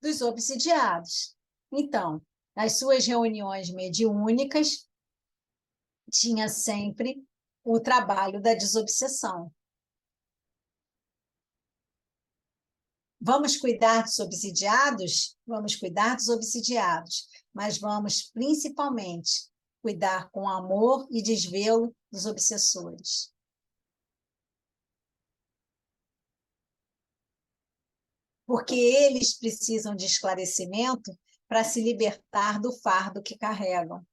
dos obsidiados. Então, nas suas reuniões mediúnicas, tinha sempre o trabalho da desobsessão. Vamos cuidar dos obsidiados? Vamos cuidar dos obsidiados, mas vamos principalmente cuidar com amor e desvelo dos obsessores. Porque eles precisam de esclarecimento para se libertar do fardo que carregam.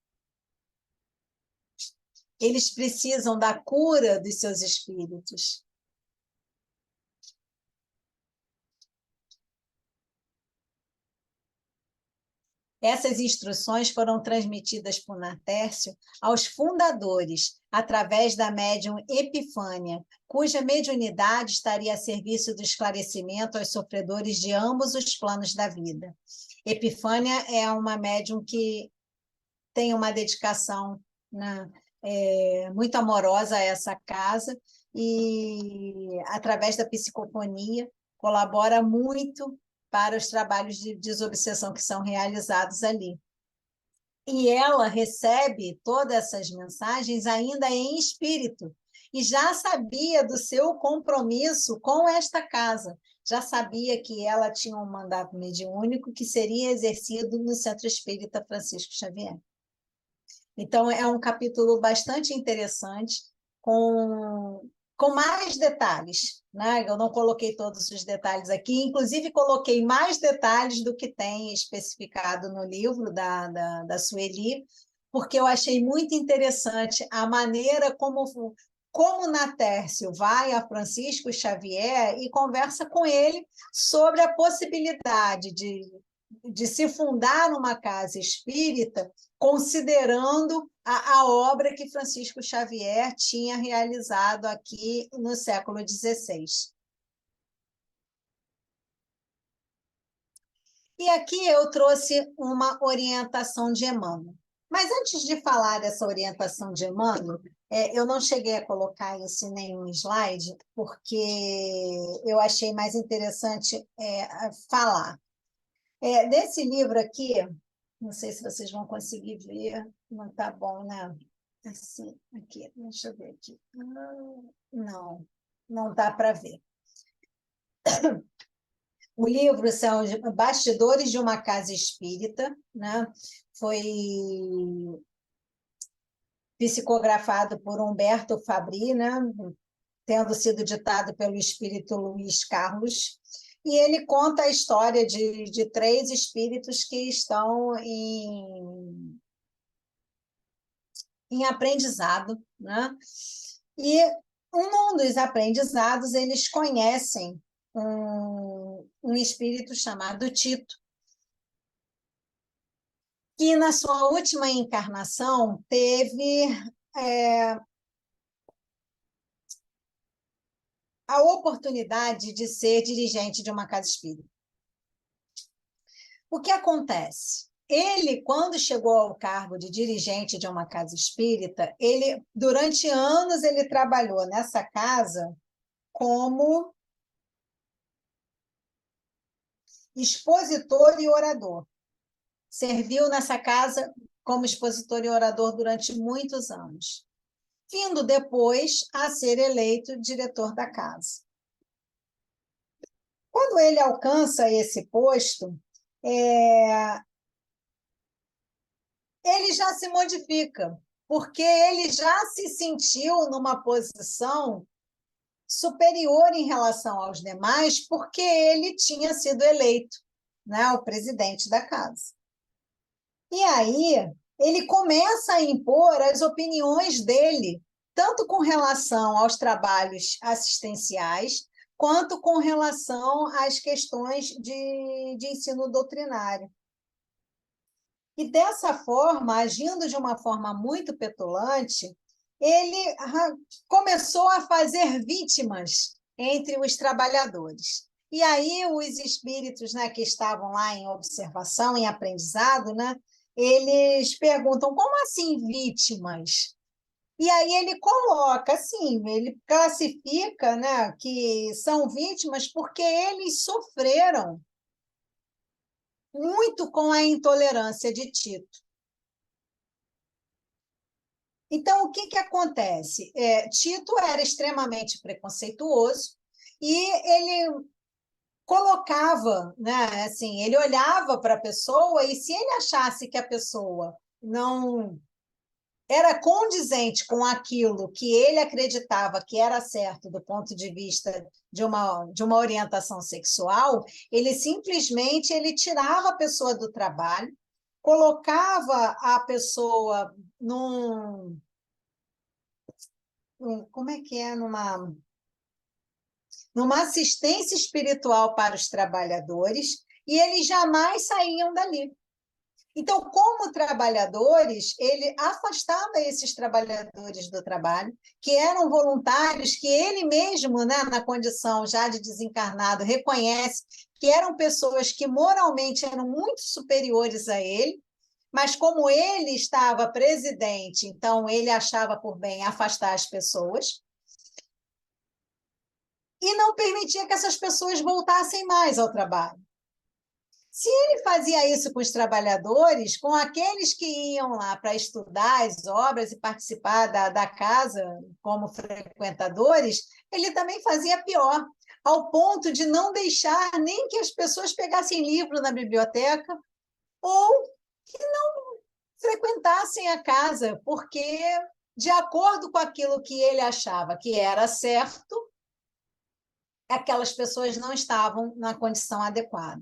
Eles precisam da cura dos seus espíritos. Essas instruções foram transmitidas por Natércio aos fundadores, através da médium Epifânia, cuja mediunidade estaria a serviço do esclarecimento aos sofredores de ambos os planos da vida. Epifânia é uma médium que tem uma dedicação, né, muito amorosa a essa casa e, através da psicofonia, colabora muito para os trabalhos de desobsessão que são realizados ali. E ela recebe todas essas mensagens ainda em espírito, e já sabia do seu compromisso com esta casa, já sabia que ela tinha um mandato mediúnico que seria exercido no Centro Espírita Francisco Xavier. Então, é um capítulo bastante interessante, com mais detalhes, né? Eu não coloquei todos os detalhes aqui, inclusive coloquei mais detalhes do que tem especificado no livro da Sueli, porque eu achei muito interessante a maneira como Natércio vai a Francisco Xavier e conversa com ele sobre a possibilidade de se fundar uma casa espírita, considerando a obra que Francisco Xavier tinha realizado aqui no século XVI. E aqui eu trouxe uma orientação de Emmanuel. Mas antes de falar dessa orientação de Emmanuel, eu não cheguei a colocar isso em nenhum slide, porque eu achei mais interessante falar. Desse livro aqui, não sei se vocês vão conseguir ver, não está bom, né? Assim, aqui, deixa eu ver aqui. Não dá para ver. O livro são Bastidores de uma Casa Espírita, né? Foi psicografado por Humberto Fabri, né? Tendo sido ditado pelo espírito Luiz Carlos, e ele conta a história de 3 espíritos que estão em aprendizado, né? E um dos aprendizados, eles conhecem um espírito chamado Tito, que na sua última encarnação teve a oportunidade de ser dirigente de uma casa espírita. O que acontece? Ele, quando chegou ao cargo de dirigente de uma casa espírita, durante anos ele trabalhou nessa casa como expositor e orador. serviu nessa casa como expositor e orador durante muitos anos, vindo depois a ser eleito diretor da casa. Quando ele alcança esse posto, ele já se modifica, porque ele já se sentiu numa posição superior em relação aos demais, porque ele tinha sido eleito, né, o presidente da casa. E aí ele começa a impor as opiniões dele, tanto com relação aos trabalhos assistenciais, quanto com relação às questões de ensino doutrinário. E dessa forma, agindo de uma forma muito petulante, ele começou a fazer vítimas entre os trabalhadores. E aí os espíritos, né, que estavam lá em observação, em aprendizado, né, eles perguntam, como assim vítimas? E aí ele coloca, assim, ele classifica, né, que são vítimas porque eles sofreram muito com a intolerância de Tito. Então, o que acontece? Tito era extremamente preconceituoso e ele colocava, né, assim, ele olhava para a pessoa e se ele achasse que a pessoa não era condizente com aquilo que ele acreditava que era certo do ponto de vista de uma orientação sexual, ele simplesmente ele tirava a pessoa do trabalho, colocava a pessoa como é que é? Numa assistência espiritual para os trabalhadores, e eles jamais saíam dali. Então, como trabalhadores, ele afastava esses trabalhadores do trabalho, que eram voluntários, que ele mesmo, né, na condição já de desencarnado, reconhece que eram pessoas que moralmente eram muito superiores a ele, mas como ele estava presidente, então ele achava por bem afastar as pessoas e não permitia que essas pessoas voltassem mais ao trabalho. Se ele fazia isso com os trabalhadores, com aqueles que iam lá para estudar as obras e participar da casa como frequentadores, ele também fazia pior, ao ponto de não deixar nem que as pessoas pegassem livro na biblioteca ou que não frequentassem a casa, porque, de acordo com aquilo que ele achava que era certo, aquelas pessoas não estavam na condição adequada.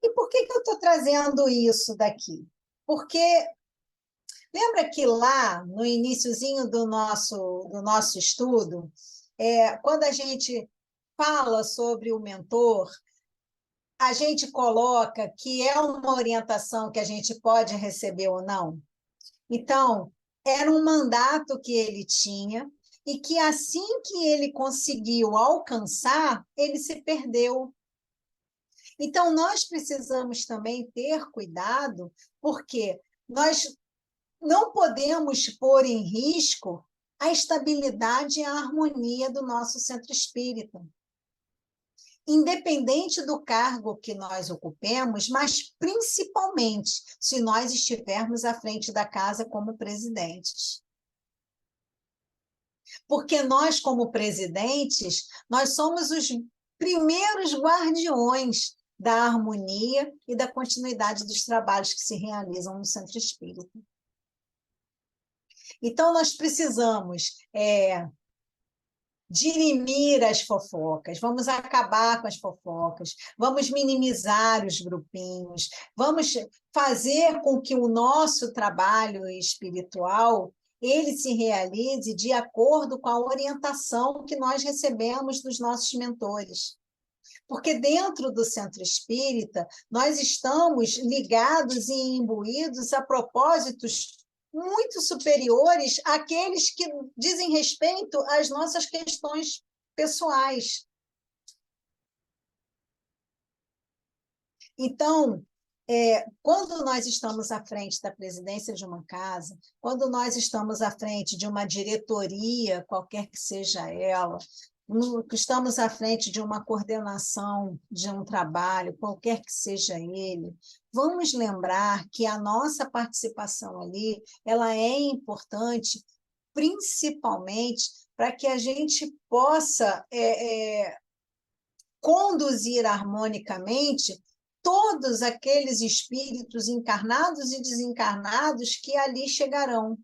E por que eu estou trazendo isso daqui? Porque lembra que lá, no iniciozinho do nosso estudo, quando a gente fala sobre o mentor, a gente coloca que é uma orientação que a gente pode receber ou não. Então, era um mandato que ele tinha e que assim que ele conseguiu alcançar, ele se perdeu. Então, nós precisamos também ter cuidado, porque nós não podemos pôr em risco a estabilidade e a harmonia do nosso centro espírita. Independente do cargo que nós ocupemos, mas principalmente se nós estivermos à frente da casa como presidentes. Porque nós, como presidentes, nós somos os primeiros guardiões da harmonia e da continuidade dos trabalhos que se realizam no centro espírita. Então, nós precisamos dirimir as fofocas, vamos acabar com as fofocas, vamos minimizar os grupinhos, vamos fazer com que o nosso trabalho espiritual ele se realize de acordo com a orientação que nós recebemos dos nossos mentores. Porque dentro do centro espírita, nós estamos ligados e imbuídos a propósitos muito superiores àqueles que dizem respeito às nossas questões pessoais. Então, quando nós estamos à frente da presidência de uma casa, quando nós estamos à frente de uma diretoria, qualquer que seja ela, que estamos à frente de uma coordenação de um trabalho, qualquer que seja ele, vamos lembrar que a nossa participação ali, ela é importante, principalmente para que a gente possa conduzir harmonicamente todos aqueles espíritos encarnados e desencarnados que ali chegarão.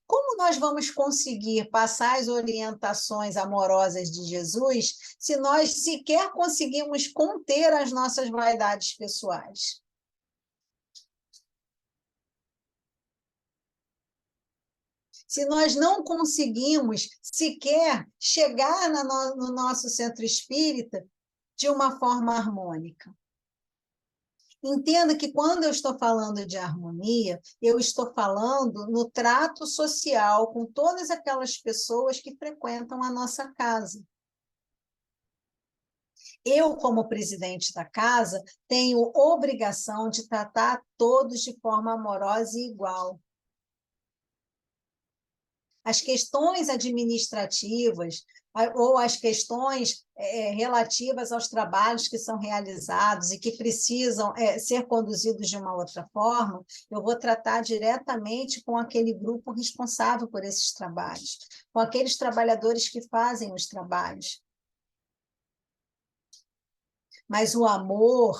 Como nós vamos conseguir passar as orientações amorosas de Jesus se nós sequer conseguimos conter as nossas vaidades pessoais? Se nós não conseguimos sequer chegar no nosso centro espírita de uma forma harmônica. Entenda que quando eu estou falando de harmonia, eu estou falando no trato social com todas aquelas pessoas que frequentam a nossa casa. Eu, como presidente da casa, tenho obrigação de tratar todos de forma amorosa e igual. As questões administrativas ou as questões relativas aos trabalhos que são realizados e que precisam ser conduzidos de uma outra forma, eu vou tratar diretamente com aquele grupo responsável por esses trabalhos, com aqueles trabalhadores que fazem os trabalhos. Mas o amor,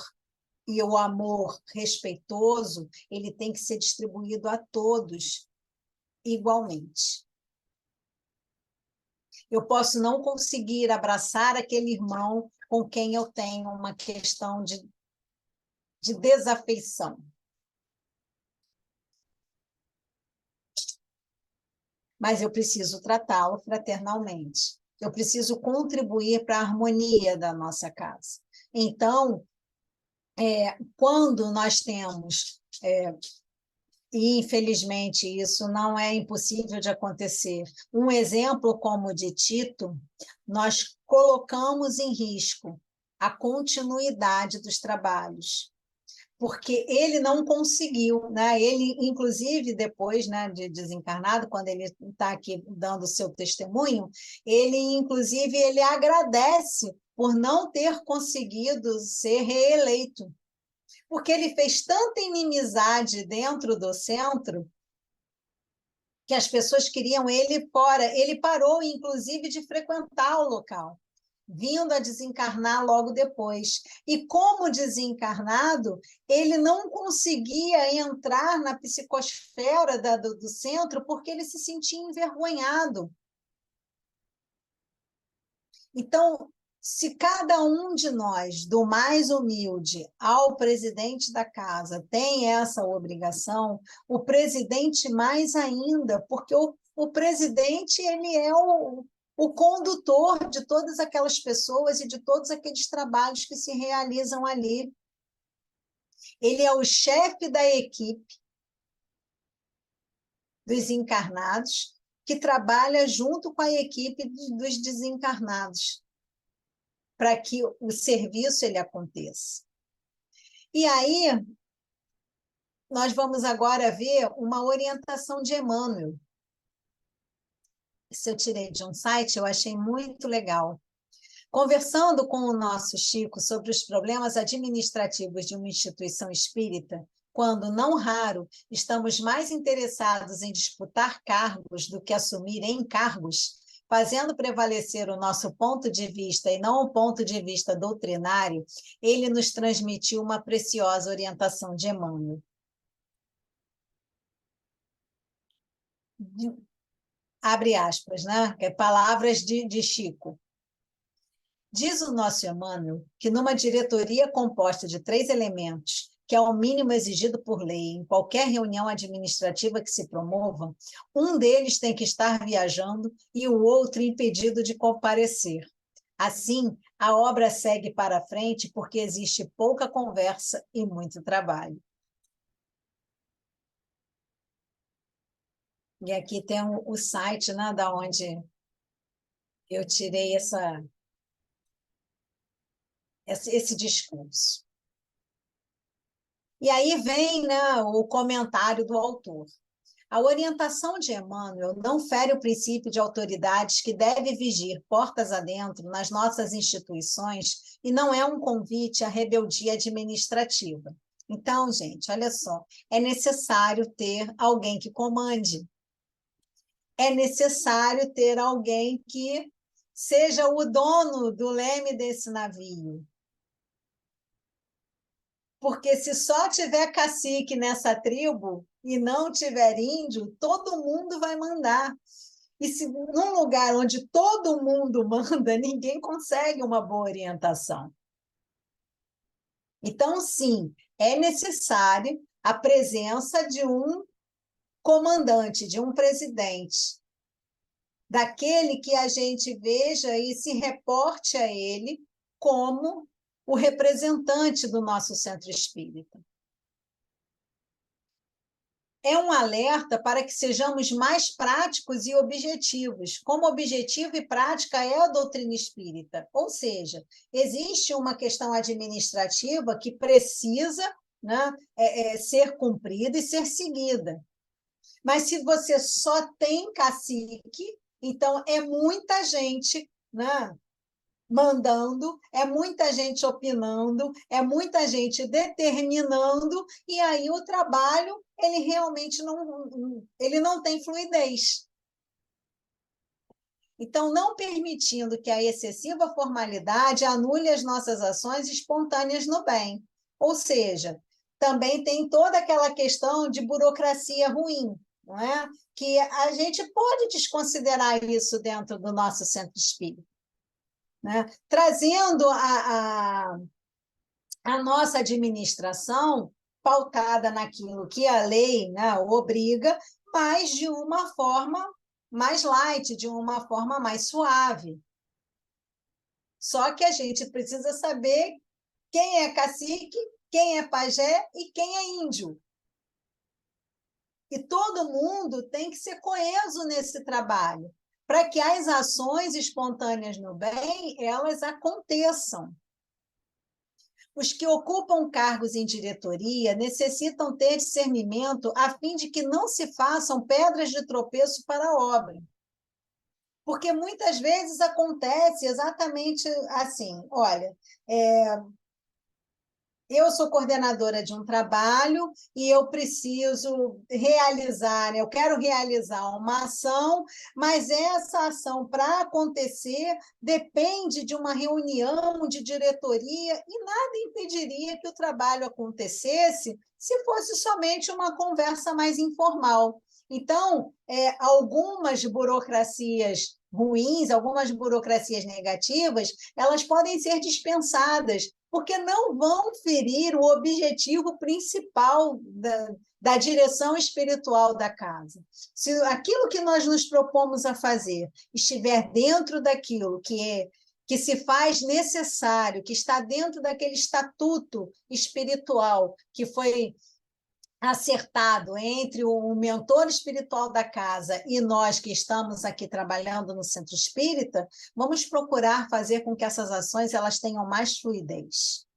e o amor respeitoso, ele tem que ser distribuído a todos igualmente. Eu posso não conseguir abraçar aquele irmão com quem eu tenho uma questão de desafeição. Mas eu preciso tratá-lo fraternalmente. Eu preciso contribuir para a harmonia da nossa casa. Então, quando nós temos, e infelizmente isso não é impossível de acontecer, um exemplo como o de Tito, nós colocamos em risco a continuidade dos trabalhos, porque ele não conseguiu, né? Ele, inclusive, depois, né, de desencarnado, quando ele está aqui dando o seu testemunho, ele, inclusive, ele agradece por não ter conseguido ser reeleito, porque ele fez tanta inimizade dentro do centro que as pessoas queriam ele fora. Ele parou, inclusive, de frequentar o local, vindo a desencarnar logo depois. E como desencarnado, ele não conseguia entrar na psicosfera do centro porque ele se sentia envergonhado. Então, se cada um de nós, do mais humilde ao presidente da casa, tem essa obrigação, o presidente mais ainda, porque o presidente ele é o condutor de todas aquelas pessoas e de todos aqueles trabalhos que se realizam ali. Ele é o chefe da equipe dos encarnados, que trabalha junto com a equipe dos desencarnados, para que o serviço ele aconteça. E aí, nós vamos agora ver uma orientação de Emmanuel. Isso eu tirei de um site, eu achei muito legal. Conversando com o nosso Chico sobre os problemas administrativos de uma instituição espírita, quando, não raro, estamos mais interessados em disputar cargos do que assumir encargos, fazendo prevalecer o nosso ponto de vista e não o ponto de vista doutrinário, ele nos transmitiu uma preciosa orientação de Emmanuel. Abre aspas, né? Palavras de Chico. Diz o nosso Emmanuel que numa diretoria composta de 3 elementos, que é o mínimo exigido por lei em qualquer reunião administrativa que se promova, um deles tem que estar viajando e o outro impedido de comparecer. Assim, a obra segue para frente porque existe pouca conversa e muito trabalho. E aqui tem o site, né, da onde eu tirei esse discurso. E aí vem, né, o comentário do autor. A orientação de Emmanuel não fere o princípio de autoridades que deve vigir portas adentro nas nossas instituições e não é um convite à rebeldia administrativa. Então, gente, olha só, é necessário ter alguém que comande. É necessário ter alguém que seja o dono do leme desse navio. Porque se só tiver cacique nessa tribo e não tiver índio, todo mundo vai mandar. E se num lugar onde todo mundo manda, ninguém consegue uma boa orientação. Então, sim, é necessário a presença de um comandante, de um presidente, daquele que a gente veja e se reporte a ele como o representante do nosso centro espírita. É um alerta para que sejamos mais práticos e objetivos. Como objetivo e prática é a doutrina espírita. Ou seja, existe uma questão administrativa que precisa, né, ser cumprida e ser seguida. Mas se você só tem cacique, então é muita gente, né, mandando, é muita gente opinando, é muita gente determinando, e aí o trabalho ele realmente não tem fluidez. Então, não permitindo que a excessiva formalidade anule as nossas ações espontâneas no bem. Ou seja, também tem toda aquela questão de burocracia ruim, não é? Que a gente pode desconsiderar isso dentro do nosso centro espírita. Né? Trazendo a nossa administração pautada naquilo que a lei, né, obriga, mas de uma forma mais light, de uma forma mais suave. Só que a gente precisa saber quem é cacique, quem é pajé e quem é índio. E todo mundo tem que ser coeso nesse trabalho, para que as ações espontâneas no bem, elas aconteçam. Os que ocupam cargos em diretoria necessitam ter discernimento a fim de que não se façam pedras de tropeço para a obra. Porque muitas vezes acontece exatamente assim, olha, eu sou coordenadora de um trabalho e eu preciso realizar, né? Eu quero realizar uma ação, mas essa ação, para acontecer, depende de uma reunião de diretoria e nada impediria que o trabalho acontecesse se fosse somente uma conversa mais informal. Então, algumas burocracias ruins, algumas burocracias negativas, elas podem ser dispensadas, porque não vão ferir o objetivo principal da direção espiritual da casa. Se aquilo que nós nos propomos a fazer estiver dentro daquilo que se faz necessário, que está dentro daquele estatuto espiritual que foi acertado entre o mentor espiritual da casa e nós que estamos aqui trabalhando no centro espírita, vamos procurar fazer com que essas ações elas tenham mais fluidez.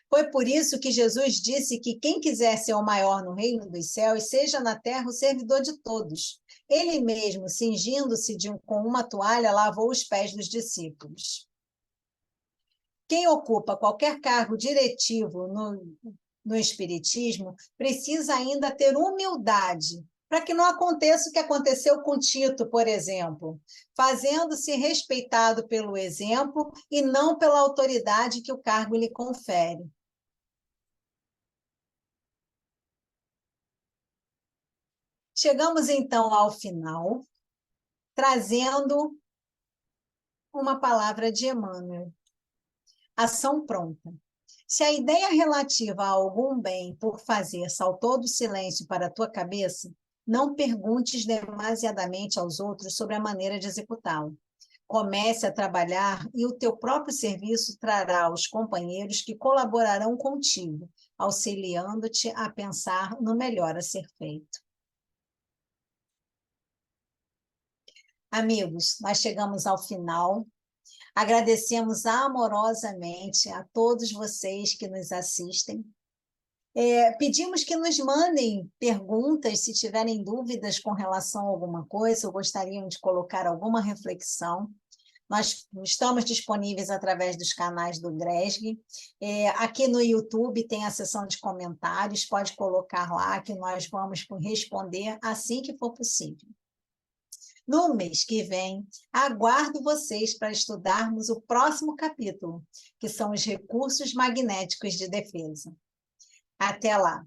Foi por isso que Jesus disse que quem quiser ser o maior no reino dos céus, seja na terra o servidor de todos. Ele mesmo, cingindo-se com uma toalha, lavou os pés dos discípulos. Quem ocupa qualquer cargo diretivo no Espiritismo, precisa ainda ter humildade, para que não aconteça o que aconteceu com Tito, por exemplo, fazendo-se respeitado pelo exemplo e não pela autoridade que o cargo lhe confere. Chegamos, então, ao final, trazendo uma palavra de Emmanuel. Ação pronta. Se a ideia relativa a algum bem por fazer saltou do silêncio para a tua cabeça, não perguntes demasiadamente aos outros sobre a maneira de executá-lo. Comece a trabalhar e o teu próprio serviço trará os companheiros que colaborarão contigo, auxiliando-te a pensar no melhor a ser feito. Amigos, nós chegamos ao final. Agradecemos amorosamente a todos vocês que nos assistem. Pedimos que nos mandem perguntas, se tiverem dúvidas com relação a alguma coisa, ou gostariam de colocar alguma reflexão. Nós estamos disponíveis através dos canais do GRESG. Aqui no YouTube tem a seção de comentários, pode colocar lá que nós vamos responder assim que for possível. No mês que vem, aguardo vocês para estudarmos o próximo capítulo, que são os recursos magnéticos de defesa. Até lá!